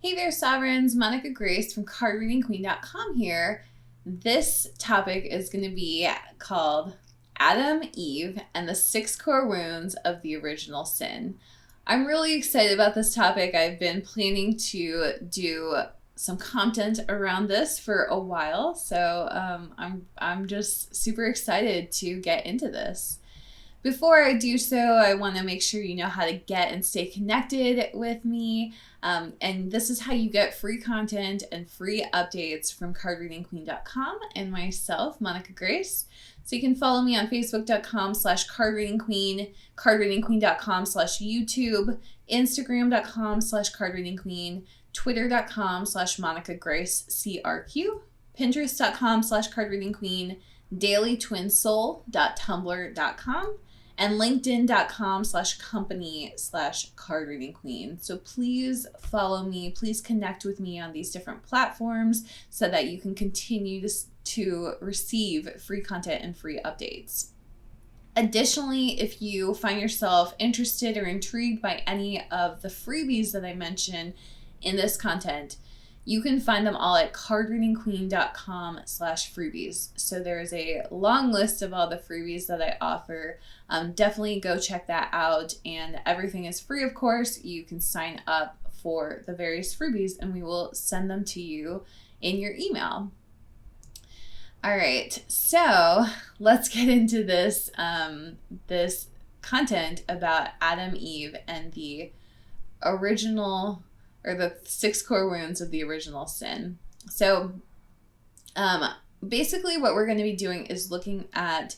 Hey there, Sovereigns. Monica Grace from cardreadingqueen.com here. This topic is going to be called Adam, Eve, and the 6 core wounds of the original sin. I'm really excited about this topic. I've been planning to do some content around this for a while, so I'm just super excited to get into this. Before I do so, I want to make sure you know how to get and stay connected with me. And this is how you get free content and free updates from cardreadingqueen.com and myself, Monica Grace. So you can follow me on facebook.com/cardreadingqueen, cardreadingqueen.com/YouTube, instagram.com/cardreadingqueen, twitter.com/MonicaGraceCRQ, pinterest.com/cardreadingqueen, dailytwinsoul.tumblr.com, and linkedin.com/company/cardreadingqueen. So please follow me, please connect with me on these different platforms so that you can continue to receive free content and free updates. Additionally, if you find yourself interested or intrigued by any of the freebies that I mentioned in this content, you can find them all at cardreadingqueen.com/freebies. So there's a long list of all the freebies that I offer. Definitely go check that out. And everything is free, of course. You can sign up for the various freebies and we will send them to you in your email. All right, so let's get into this, this content about Adam, Eve, and the original, or the 6 core wounds of the original sin. So basically what we're going to be doing is looking at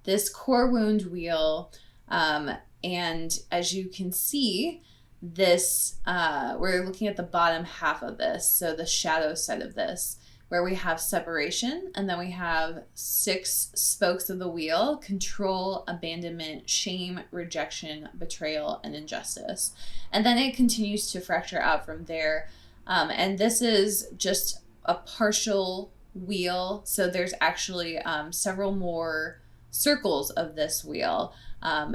this core wound wheel. And as you can see, this we're looking at the bottom half of this, so the shadow side of this, where we have separation, and then we have 6 spokes of the wheel: control, abandonment, shame, rejection, betrayal, and injustice. And then it continues to fracture out from there. And this is just a partial wheel, so there's actually several more circles of this wheel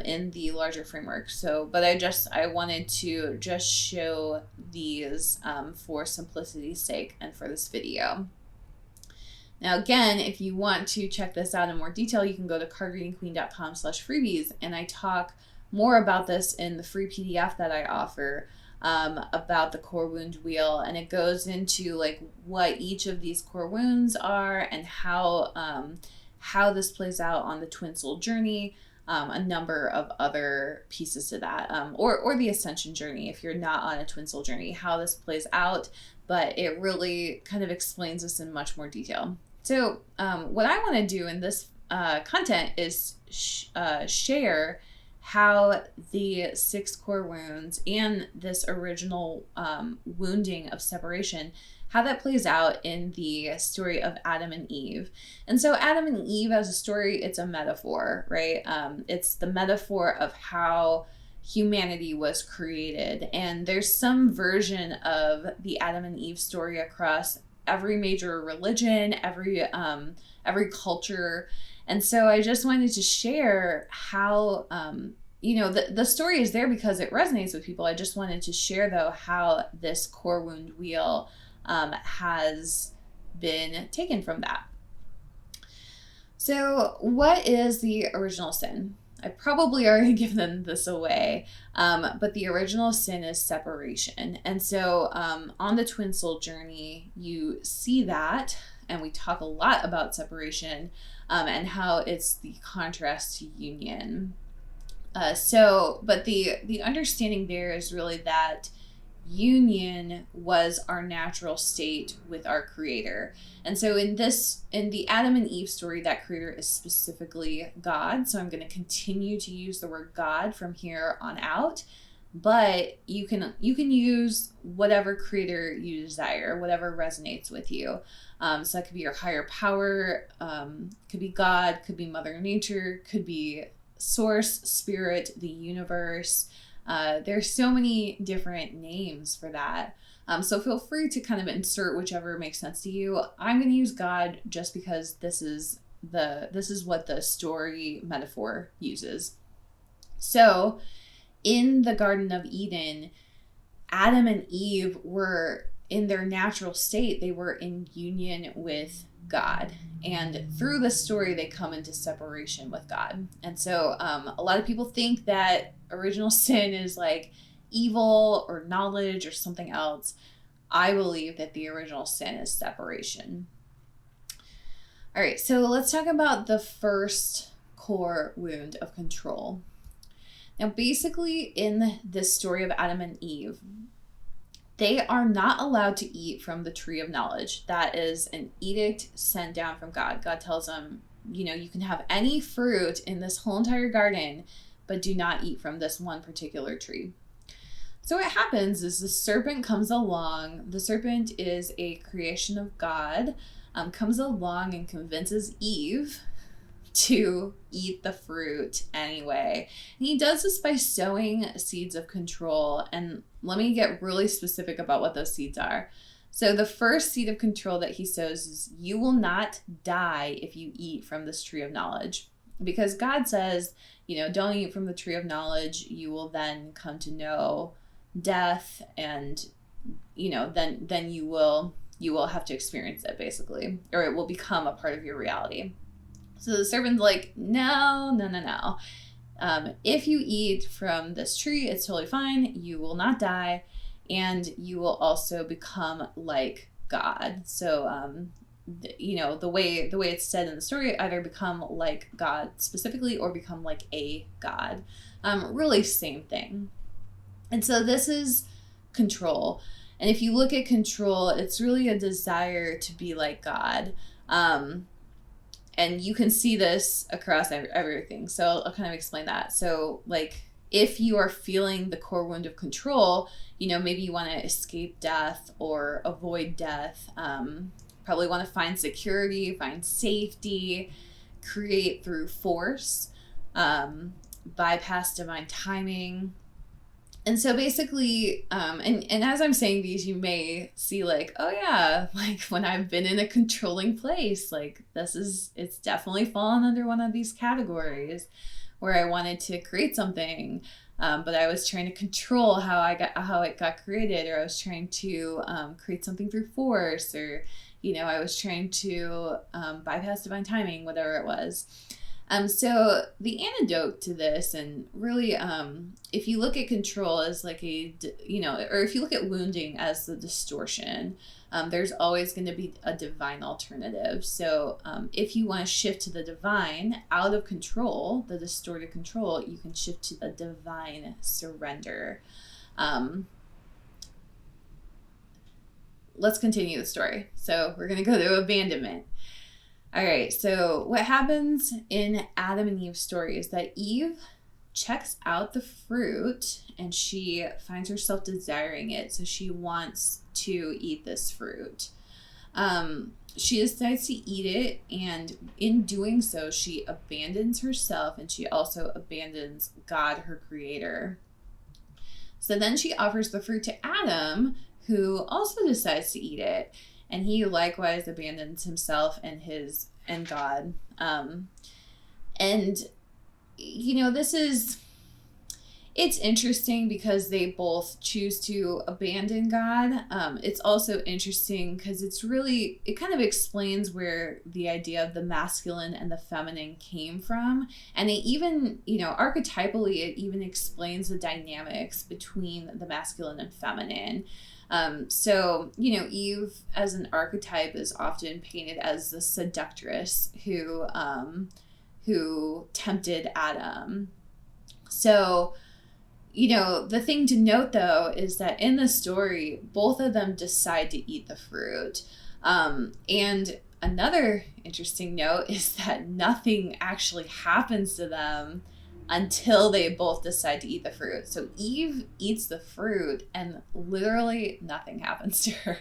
in the larger framework. So, but I wanted to just show these for simplicity's sake and for this video. Now, again, if you want to check this out in more detail, you can go to cardreadingqueen.com/freebies, and I talk more about this in the free PDF that I offer about the core wound wheel, and it goes into like what each of these core wounds are and how this plays out on the twin soul journey, a number of other pieces to that, or the ascension journey if you're not on a twin soul journey, how this plays out, but it really kind of explains this in much more detail. So what I want to do in this content is share how the 6 core wounds and this original wounding of separation, how that plays out in the story of Adam and Eve. And so Adam and Eve as a story, it's a metaphor, right? It's the metaphor of how humanity was created. And there's some version of the Adam and Eve story across every major religion, every culture. And so I just wanted to share how, the story is there because it resonates with people. I just wanted to share, though, how this core wound wheel has been taken from that. So what is the original sin? I probably already given this away, but the original sin is separation. And so on the twin soul journey, you see that, and we talk a lot about separation and how it's the contrast to union. But the understanding there is really that union was our natural state with our creator. And so in the Adam and Eve story, that creator is specifically God. So I'm going to continue to use the word God from here on out, but you can use whatever creator you desire, whatever resonates with you. So that could be your higher power, could be God, could be Mother Nature, could be Source, Spirit, the universe. There's so many different names for that. So feel free to kind of insert whichever makes sense to you. I'm going to use God just because this is what the story metaphor uses. So in the Garden of Eden, Adam and Eve were in their natural state, they were in union with God. And through the story, they come into separation with God. And so a lot of people think that original sin is like evil or knowledge or something else. I believe that the original sin is separation. All right, so let's talk about the first core wound of control. Now, basically, in this story of Adam and Eve, they are not allowed to eat from the tree of knowledge. That is an edict sent down from God. God tells them, you can have any fruit in this whole entire garden, but do not eat from this one particular tree. So what happens is the serpent comes along. The serpent is a creation of God, comes along and convinces Eve to eat the fruit anyway. And he does this by sowing seeds of control. And let me get really specific about what those seeds are. So the first seed of control that he sows is, you will not die if you eat from this tree of knowledge. Because God says, don't eat from the tree of knowledge. You will then come to know death, and then you will have to experience it, basically, or it will become a part of your reality. So the serpent's like, no. If you eat from this tree, it's totally fine. You will not die, and you will also become like God. So the way it's said in the story, either become like God specifically or become like a God. Really same thing. And so this is control. And if you look at control, it's really a desire to be like God. And you can see this across everything. So I'll kind of explain that. So like, if you are feeling the core wound of control, maybe you want to escape death or avoid death. Probably want to find security, find safety, create through force, bypass divine timing. And so basically, and as I'm saying these, you may see like, oh yeah, like when I've been in a controlling place, like it's definitely fallen under one of these categories where I wanted to create something, but I was trying to control how it got created, or I was trying to create something through force, or, I was trying to bypass divine timing, whatever it was. So the antidote to this, and really, if you look at control as like or if you look at wounding as the distortion, there's always going to be a divine alternative. So if you want to shift to the divine out of control, the distorted control, you can shift to the divine surrender. Let's continue the story. So we're going to go to abandonment. All right, so what happens in Adam and Eve's story is that Eve checks out the fruit and she finds herself desiring it. So she wants to eat this fruit. She decides to eat it, and in doing so, she abandons herself, and she also abandons God, her creator. So then she offers the fruit to Adam, who also decides to eat it. And he likewise abandons himself and God. It's interesting because they both choose to abandon God. It's also interesting because it kind of explains where the idea of the masculine and the feminine came from. And it even, archetypally, it even explains the dynamics between the masculine and feminine. So, Eve as an archetype is often painted as the seductress who tempted Adam. So, the thing to note though is that in the story, both of them decide to eat the fruit. And another interesting note is that nothing actually happens to them until they both decide to eat the fruit. So Eve eats the fruit and literally nothing happens to her.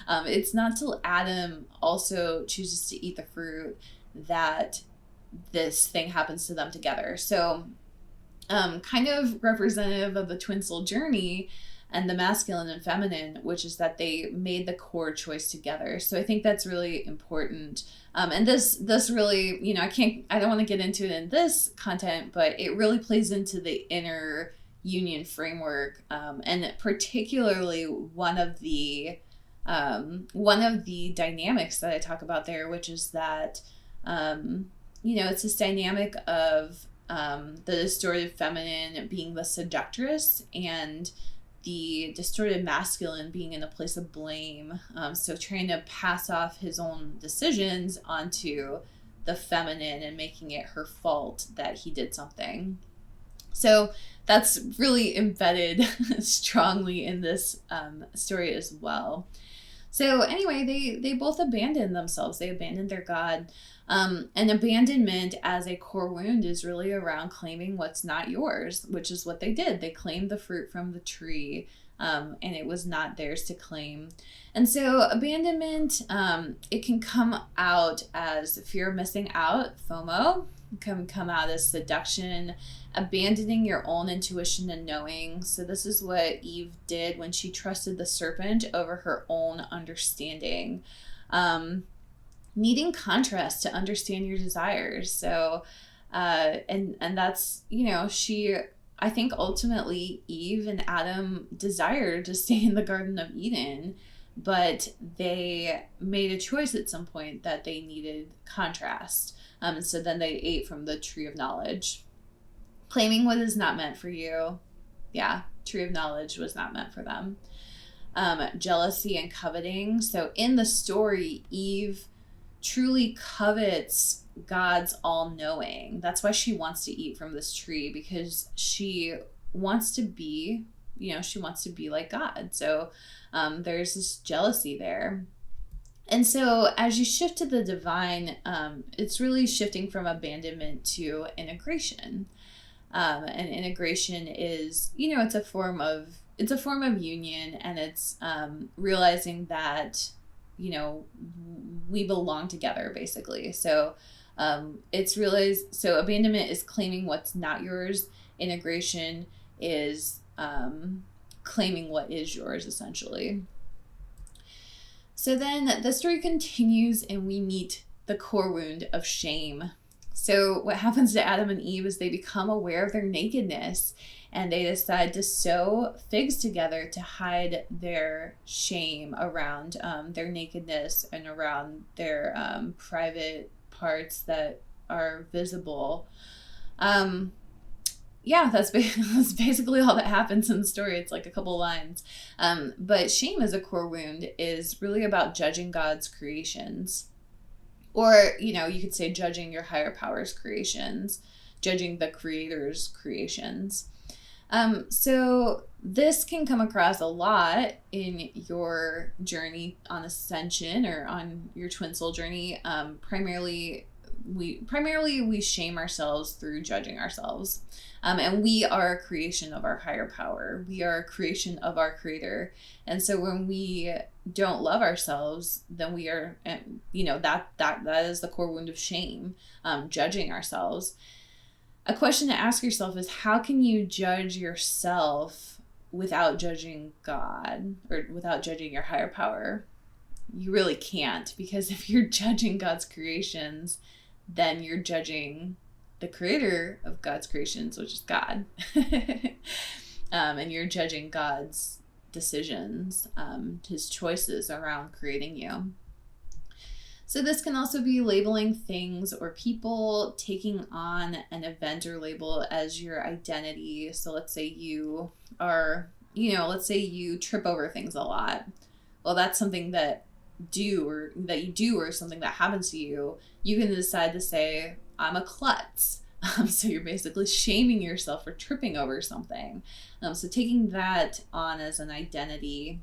It's not till Adam also chooses to eat the fruit that this thing happens to them together. So kind of representative of the twin soul journey and the masculine and feminine, which is that they made the core choice together. So I think that's really important. And this really, I don't want to get into it in this content, but it really plays into the inner union framework. And particularly one of the one of the dynamics that I talk about there, which is that, it's this dynamic of the distorted feminine being the seductress and the distorted masculine being in a place of blame. So trying to pass off his own decisions onto the feminine and making it her fault that he did something. So that's really embedded strongly in this story as well. So anyway, they both abandoned themselves. They abandoned their God. And abandonment as a core wound is really around claiming what's not yours, which is what they did. They claimed the fruit from the tree, and it was not theirs to claim. And so abandonment, it can come out as fear of missing out, FOMO. It can come out as seduction, abandoning your own intuition and knowing. So this is what Eve did when she trusted the serpent over her own understanding. Needing contrast to understand your desires. So, and that's, I think ultimately Eve and Adam desired to stay in the Garden of Eden, but they made a choice at some point that they needed contrast. So then they ate from the tree of knowledge. Claiming what is not meant for you. Yeah, tree of knowledge was not meant for them. Jealousy and coveting. So in the story, Eve truly covets God's all-knowing. That's why she wants to eat from this tree, because she wants to be, she wants to be like God. So there's this jealousy there. And so as you shift to the divine, it's really shifting from abandonment to integration. And integration is, it's a form of union, and it's realizing that, we belong together, basically. So so abandonment is claiming what's not yours. Integration is claiming what is yours, essentially. So then the story continues and we meet the core wound of shame. So what happens to Adam and Eve is they become aware of their nakedness, and they decide to sew figs together to hide their shame around their nakedness and around their private parts that are visible. That's basically all that happens in the story. It's like a couple lines. But shame as a core wound is really about judging God's creations. Or, you could say judging your higher power's creations, judging the Creator's creations. So this can come across a lot in your journey on ascension or on your twin soul journey. Primarily we shame ourselves through judging ourselves. And we are a creation of our higher power. We are a creation of our Creator. And so when we don't love ourselves, then we are, that is the core wound of shame, judging ourselves. A question to ask yourself is, how can you judge yourself without judging God or without judging your higher power? You really can't, because if you're judging God's creations, then you're judging the Creator of God's creations, which is God. And you're judging God's decisions, his choices around creating you. So this can also be labeling things or people, taking on an event or label as your identity. So let's say you are, let's say you trip over things a lot. Well, that's something that you do or something that happens to you. You can decide to say, I'm a klutz. So you're basically shaming yourself for tripping over something. So taking that on as an identity.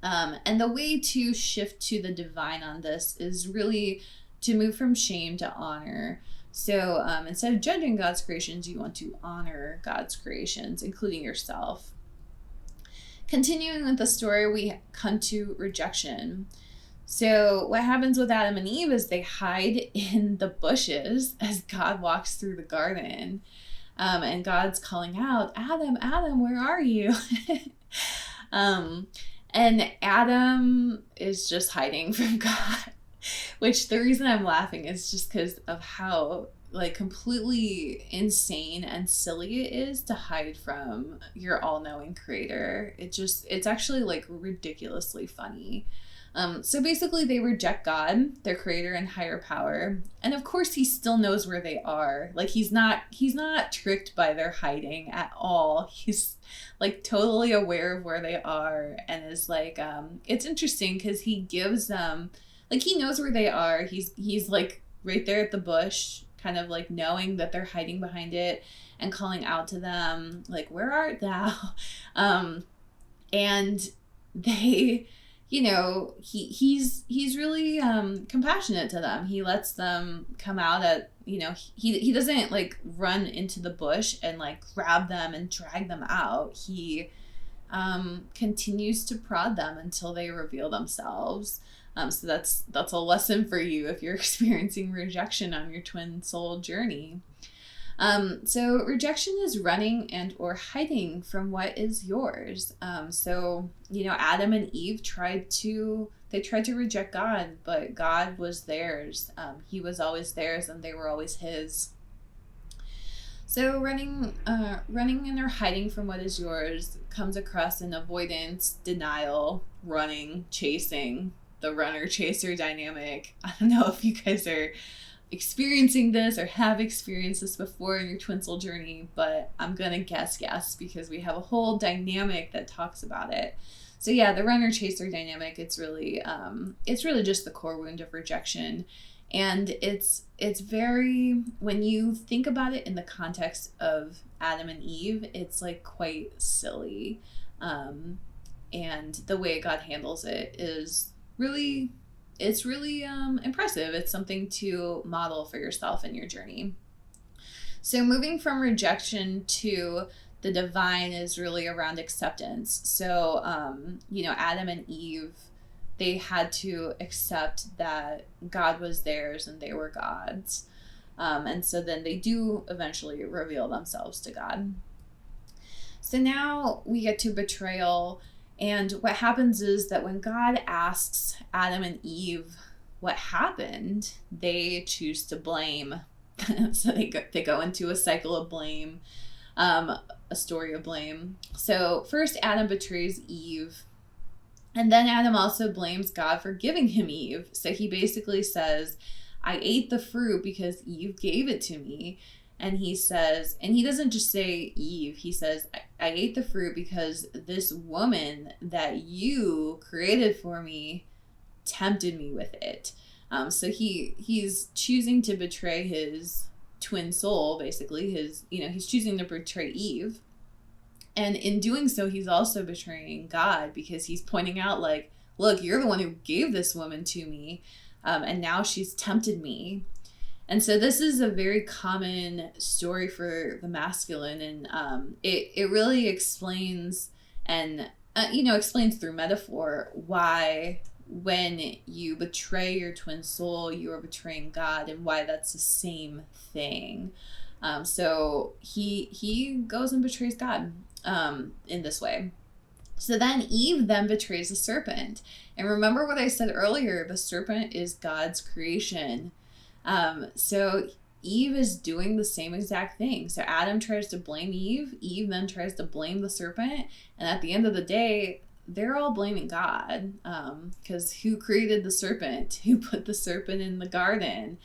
And the way to shift to the divine on this is really to move from shame to honor. So instead of judging God's creations, you want to honor God's creations, including yourself. Continuing with the story, we come to rejection. So what happens with Adam and Eve is they hide in the bushes as God walks through the garden. And God's calling out, Adam, Adam, where are you? And Adam is just hiding from God, which the reason I'm laughing is just because of how like completely insane and silly it is to hide from your all-knowing creator. It's actually like ridiculously funny. So basically they reject God, their creator and higher power. And of course he still knows where they are. Like he's not tricked by their hiding at all. He's like totally aware of where they are, and is like, it's interesting because he gives them, like he knows where they are. He's like right there at the bush, kind of like knowing that they're hiding behind it and calling out to them, like, where art thou? And they, you know, he's really compassionate to them. He lets them come out at, you know, he doesn't like run into the bush and like grab them and drag them out. He continues to prod them until they reveal themselves. So that's a lesson for you if you're experiencing rejection on your twin soul journey. So rejection is running and or hiding from what is yours. So, you know, Adam and Eve tried to reject God, but God was theirs. He was always theirs and they were always his. So running and or hiding from what is yours comes across in avoidance, denial, running, chasing, the runner-chaser dynamic. I don't know if you guys are experiencing this or have experienced this before in your twin soul journey, but I'm gonna guess yes, because we have a whole dynamic that talks about it. So yeah, the runner-chaser dynamic, it's really just the core wound of rejection. And it's very, when you think about it in the context of Adam and Eve, it's like quite silly. And the way God handles it is really impressive. It's something to model for yourself in your journey. So moving from rejection to the divine is really around acceptance. So, you know, Adam and Eve, they had to accept that God was theirs and they were God's. And so then they do eventually reveal themselves to God. So now we get to betrayal. And what happens is that when God asks Adam and Eve what happened, they choose to blame. So they go into a cycle of blame, a story of blame. So first Adam betrays Eve, and then Adam also blames God for giving him Eve. So he basically says, I ate the fruit because Eve gave it to me. And he says, and he doesn't just say Eve, he says, I ate the fruit because this woman that you created for me tempted me with it. So he's choosing to betray his twin soul, basically. He's choosing to betray Eve. And in doing so, he's also betraying God, because he's pointing out, like, look, you're the one who gave this woman to me, and now she's tempted me. And so this is a very common story for the masculine, and it really explains explains through metaphor why when you betray your twin soul, you are betraying God, and why that's the same thing. So he goes and betrays God in this way. So then Eve then betrays the serpent. And remember what I said earlier, the serpent is God's creation. So Eve is doing the same exact thing. So Adam tries to blame Eve. Eve then tries to blame the serpent. And at the end of the day, they're all blaming God. Because who created the serpent? Who put the serpent in the garden?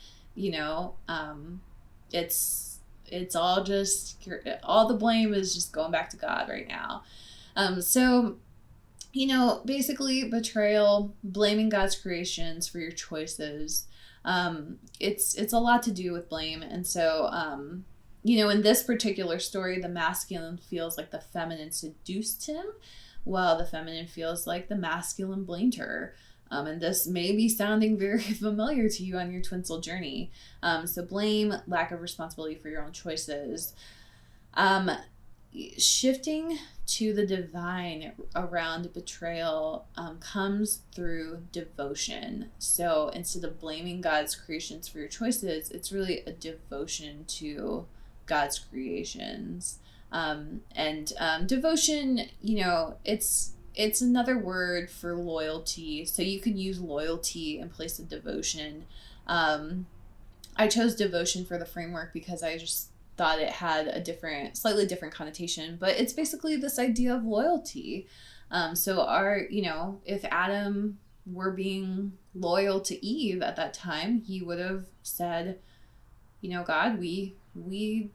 It's all just, all the blame is just going back to God right now. So basically betrayal, blaming God's creations for your choices. It's a lot to do with blame. And so, in this particular story, the masculine feels like the feminine seduced him, while the feminine feels like the masculine blamed her. And this may be sounding very familiar to you on your twin soul journey. So blame, lack of responsibility for your own choices. Shifting to the divine around betrayal comes through devotion. So instead of blaming God's creations for your choices, it's really a devotion to God's creations. And devotion, it's another word for loyalty. So you could use loyalty in place of devotion. I chose devotion for the framework because I just thought it had a slightly different connotation, but it's basically this idea of loyalty. So if Adam were being loyal to Eve at that time, he would have said, God, we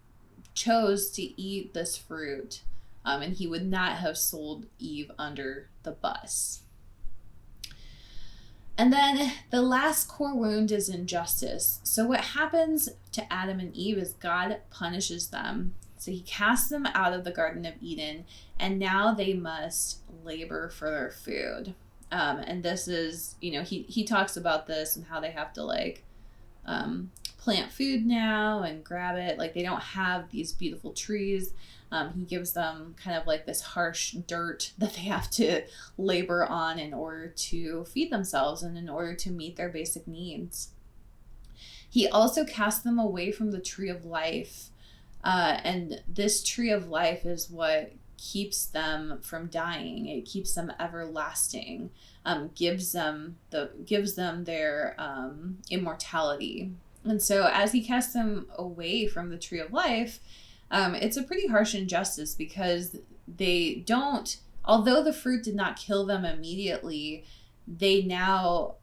chose to eat this fruit, and he would not have sold Eve under the bus. And then the last core wound is injustice. So what happens to Adam and Eve is God punishes them. So he casts them out of the Garden of Eden, and now they must labor for their food. And this is, he talks about this and how they have to plant food now and grab it. Like, they don't have these beautiful trees. He gives them kind of like this harsh dirt that they have to labor on in order to feed themselves and in order to meet their basic needs. He also casts them away from the tree of life. And this tree of life is what keeps them from dying. It keeps them everlasting, gives them their immortality. And so as he casts them away from the tree of life, it's a pretty harsh injustice because they don't, although the fruit did not kill them immediately, they now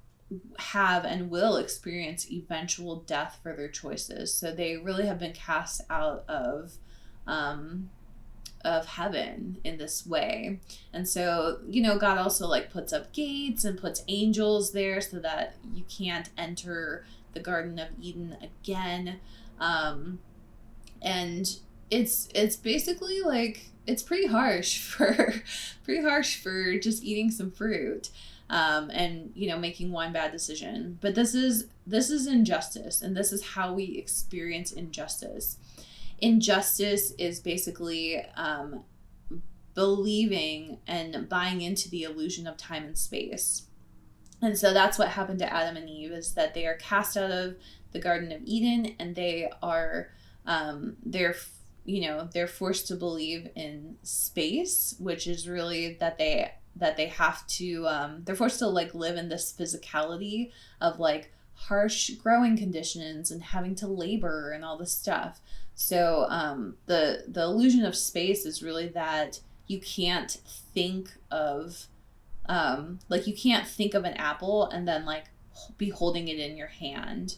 have and will experience eventual death for their choices. So they really have been cast out of heaven in this way. And so, God also puts up gates and puts angels there so that you can't enter the Garden of Eden again. And it's basically it's pretty harsh for just eating some fruit, and making one bad decision. But this is injustice, and this is how we experience injustice. Injustice is basically believing and buying into the illusion of time and space. And so that's what happened to Adam and Eve, is that they are cast out of the Garden of Eden, and they are they're forced to believe in space, which is really that they have to they're forced to live in this physicality of harsh growing conditions and having to labor and all this stuff. So the illusion of space is really that you can't think of you can't think of an apple and then be holding it in your hand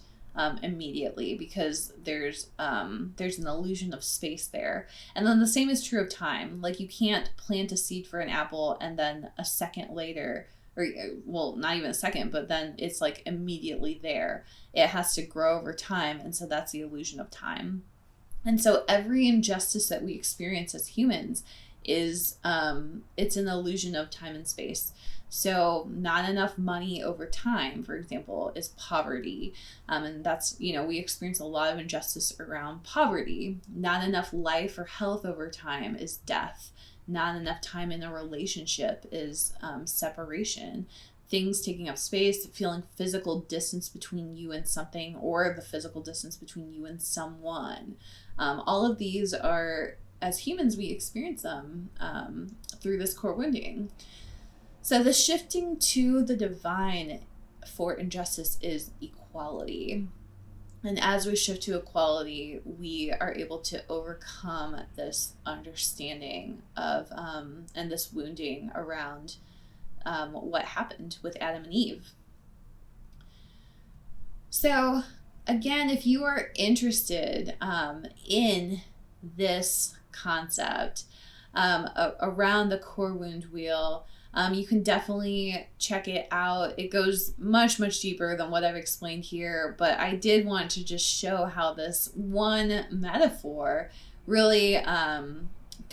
immediately, because there's an illusion of space there. And then the same is true of time. You can't plant a seed for an apple and then a second later, or well, not even a second, but then it's immediately there. It has to grow over time, and so that's the illusion of time. And so every injustice that we experience as humans is it's an illusion of time and space. So not enough money over time, for example, is poverty. And that's, we experience a lot of injustice around poverty. Not enough life or health over time is death. Not enough time in a relationship is separation. Things taking up space, feeling physical distance between you and something, or the physical distance between you and someone. All of these are, as humans, we experience them through this core wounding. So the shifting to the divine for injustice is equality. And as we shift to equality, we are able to overcome this understanding of and this wounding around what happened with Adam and Eve. So again, if you are interested in this concept around the core wound wheel, you can definitely check it out. It goes much, much deeper than what I've explained here, but I did want to just show how this one metaphor really kind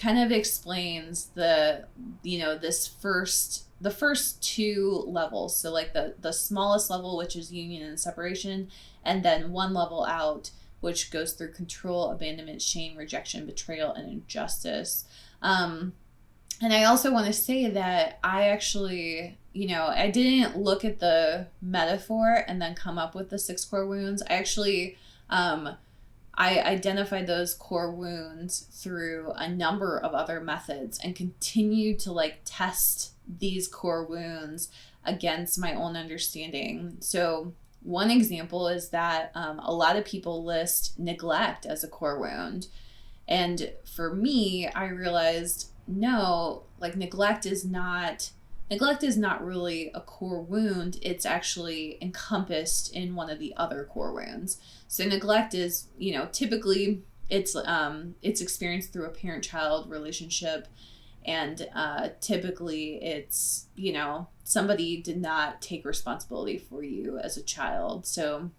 of explains the first two levels. So the smallest level, which is union and separation, and then one level out, which goes through control, abandonment, shame, rejection, betrayal, and injustice. And I also want to say that I actually, I didn't look at the metaphor and then come up with the 6 core wounds. I actually, I identified those core wounds through a number of other methods and continue to test these core wounds against my own understanding. So One example is that a lot of people list neglect as a core wound. And for me, I realized, no, like neglect is not really a core wound. It's actually encompassed in one of the other core wounds. So neglect is, typically it's experienced through a parent-child relationship. And typically it's, somebody did not take responsibility for you as a child. So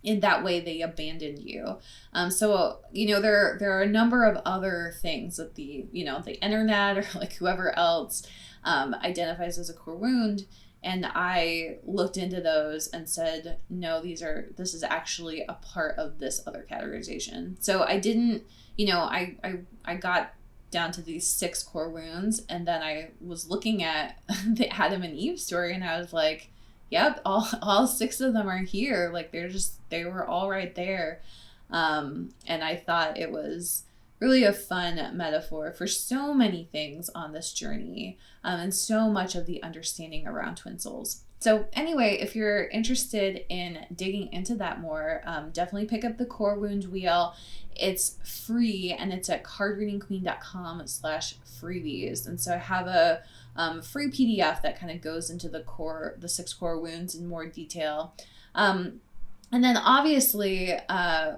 in that way, they abandoned you. So there are a number of other things that the internet or like whoever else identifies as a core wound. And I looked into those and said, no, this is actually a part of this other categorization. So I didn't, I got down to these 6 core wounds, and then I was looking at the Adam and Eve story, and I was like, yep, all 6 of them are here. Like they were all right there. And I thought it was really a fun metaphor for so many things on this journey, and so much of the understanding around twin souls. So anyway, if you're interested in digging into that more, definitely pick up the Core Wound Wheel. It's free, and it's at cardreadingqueen.com/freebies. And so I have a free PDF that kind of goes into the 6 core wounds in more detail. And then obviously,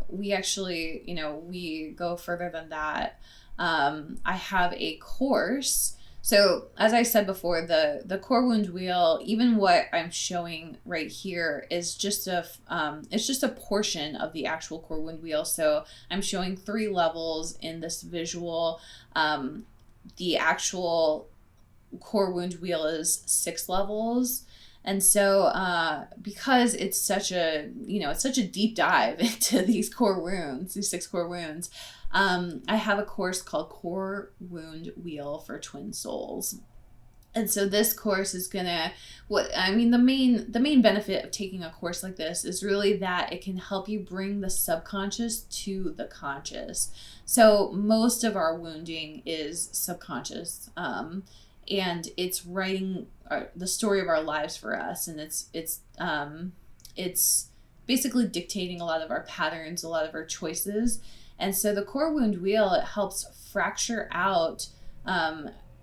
we actually, we go further than that. I have a course. So as I said before, the core wound wheel, even what I'm showing right here is just it's just a portion of the actual core wound wheel. So I'm showing 3 levels in this visual. The actual core wound wheel is 6 levels. And so because it's such a deep dive into these core wounds, these 6 core wounds, I have a course called Core Wound Wheel for Twin Souls. And so this course is the main benefit of taking a course like this is really that it can help you bring the subconscious to the conscious. So most of our wounding is subconscious, and it's writing the story of our lives for us, and it's basically dictating a lot of our patterns, a lot of our choices. And so the core wound wheel, it helps fracture out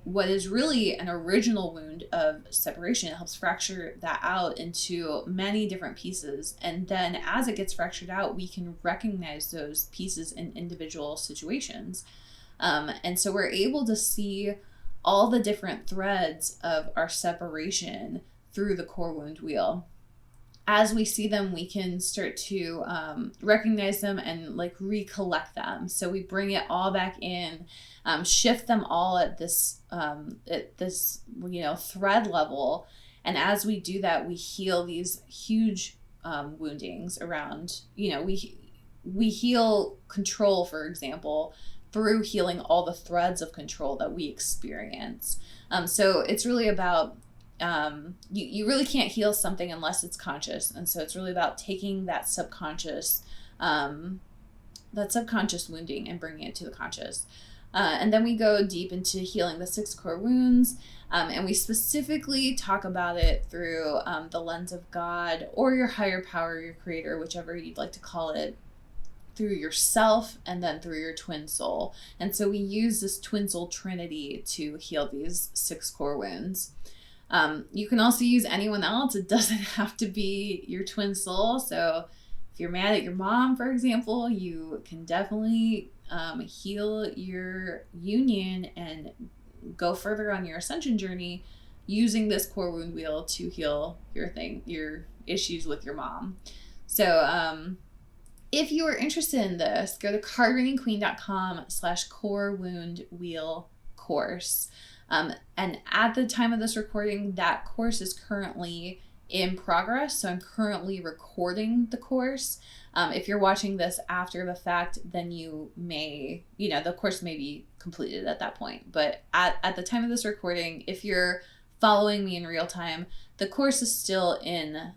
what is really an original wound of separation. It helps fracture that out into many different pieces. And then as it gets fractured out, we can recognize those pieces in individual situations. And so we're able to see all the different threads of our separation through the core wound wheel. As we see them, we can start to recognize them and like recollect them. So we bring it all back in, shift them all at this thread level. And as we do that, we heal these huge woundings around, we heal control, for example, through healing all the threads of control that we experience. So it's really about you really can't heal something unless it's conscious. And so it's really about taking that subconscious wounding and bringing it to the conscious. And then we go deep into healing the 6 core wounds. And we specifically talk about it through the lens of God or your higher power, your creator, whichever you'd like to call it, through yourself and then through your twin soul. And so we use this twin soul trinity to heal these 6 core wounds. You can also use anyone else. It doesn't have to be your twin soul. So if you're mad at your mom, for example, you can definitely heal your union and go further on your ascension journey using this core wound wheel to heal your issues with your mom. So if you are interested in this, go to cardreadingqueen.com/core wound wheel course. And at the time of this recording, that course is currently in progress. So I'm currently recording the course. If you're watching this after the fact, then you may, the course may be completed at that point. But at the time of this recording, if you're following me in real time, the course is still in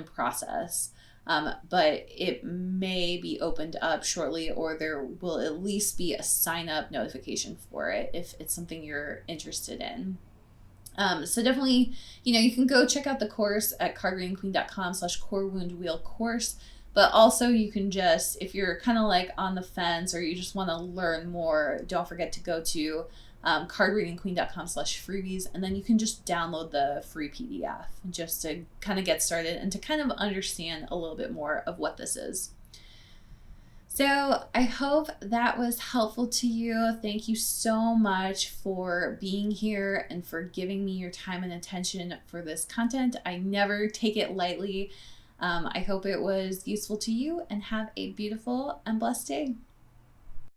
process. But it may be opened up shortly, or there will at least be a sign up notification for it if it's something you're interested in. So definitely, you can go check out the course at cardreadingqueen.com/core-wound-wheel-course. But also you can just, if you're kind of like on the fence or you just want to learn more, don't forget to go to cardreadingqueen.com/freebies, and then you can just download the free PDF just to kind of get started and to kind of understand a little bit more of what this is. So I hope that was helpful to you. Thank you so much for being here and for giving me your time and attention for this content. I never take it lightly. I hope it was useful to you, and have a beautiful and blessed day.